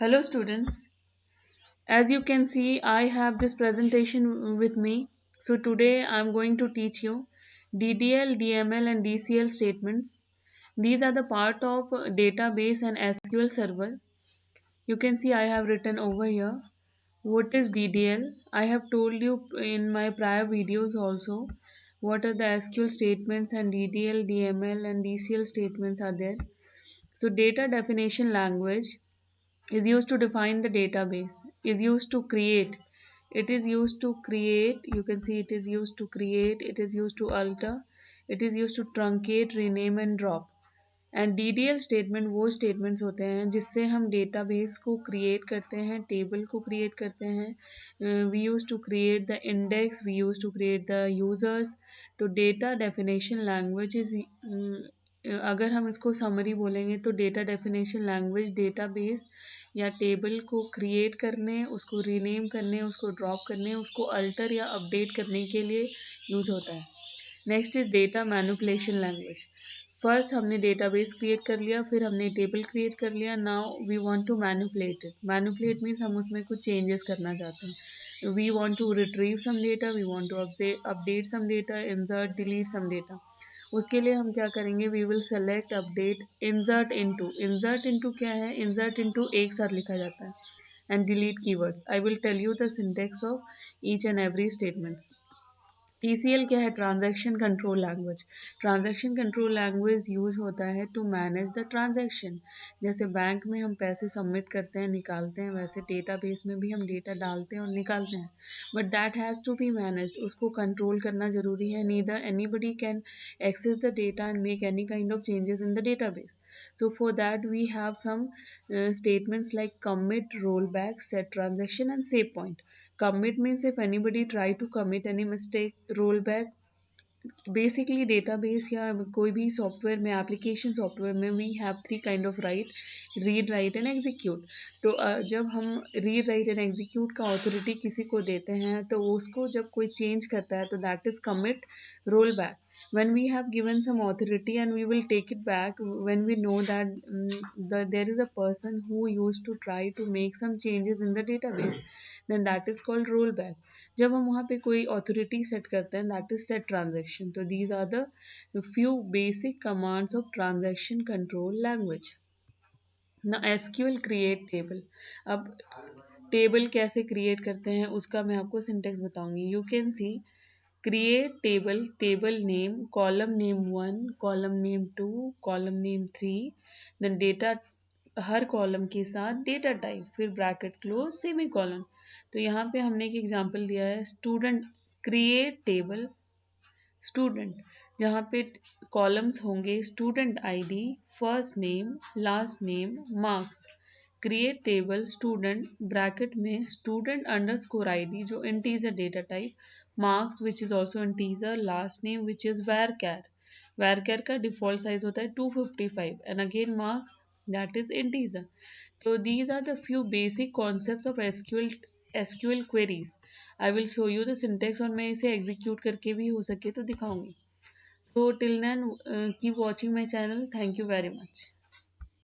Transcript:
Hello students, as you can see I have this presentation with me. So today I am going to teach you DDL, DML and DCL statements. These are the part of database and SQL server. You can see I have written over here. What is DDL? I have told you in my prior videos also what are the SQL statements and DDL, DML and DCL statements are there. So data definition language is used to define the database, is used to create, it is used to create, you can see it is used to create, it is used to alter, it is used to truncate, rename and drop. And DDL statement वो statements होते हैं जिससे हम database को create करते हैं, table को create करते हैं. We use to create the index, we use to create the users. तो डेटा डेफिनेशन लैंग्वेज इज, अगर हम इसको समरी बोलेंगे तो डेटा डेफिनेशन लैंग्वेज डेटाबेस या टेबल को क्रिएट करने, उसको रीनेम करने, उसको ड्रॉप करने, उसको अल्टर या अपडेट करने के लिए यूज होता है. Next is data manipulation language. First हमने डेटाबेस क्रिएट कर लिया, फिर हमने टेबल क्रिएट कर लिया. Now we want to manipulate it. Manipulate means हम उसमें कुछ चेंजेस करना चाहते हैं. We want to retrieve some data, we want to update some data, insert, delete some data. उसके लिए हम क्या करेंगे, we will select, update, insert into. Insert into क्या है, इंसर्ट इनटू एक साथ लिखा जाता है. And delete keywords. I will tell you the syntax of each and every statements. TCL क्या है, transaction control language. Transaction control language use होता है टू मैनेज द ट्रांजैक्शन. जैसे बैंक में हम पैसे सबमिट करते हैं, निकालते हैं, वैसे डेटाबेस में भी हम डेटा डालते हैं और निकालते हैं. But that has to be managed. उसको कंट्रोल करना जरूरी है. Neither anybody can access the data and make any kind of changes in the database. So for that we have some statements like commit, rollback, set transaction and save point. Commit means if anybody try to commit any mistake. Rollback, basically database या कोई भी software में, application software में we have three kind of right: read, write and execute. तो जब हम read, write and execute का authority किसी को देते हैं तो उसको जब कोई चेंज करता है तो that is commit. Roll back, when we have given some authority and we will take it back when we know that there is a person who used to try to make some changes in the database, then that is called rollback. जब हम वहाँ पे कोई authority set करते हैं, that is set transaction. तो these are the few basic commands of transaction control language. ना SQL create table. अब टेबल कैसे क्रिएट करते हैं उसका मैं आपको सिंटेक्स बताऊंगी. You can see create table, table name, column name 1, column name 2, column name 3, then data, her column के साथ डेटा टाइप, फिर ब्रैकेट क्लोज, सेमी कॉलन. तो यहाँ पे हमने एक एग्जांपल दिया है, स्टूडेंट, क्रिएट टेबल स्टूडेंट, जहाँ पे कॉलम्स होंगे student ID, first name, last name, marks. Create table student bracket में स्टूडेंट अंडरस्कोर आईडी जो integer data type, marks which is also integer, last name which is varchar. Varchar का default size होता है 255 and again marks that is integer. तो these are the few basic concepts of SQL queries. I will show you the syntax और मैं इसे execute करके भी हो सके तो दिखाऊंगी. तो till then keep watching my channel. Thank you very much.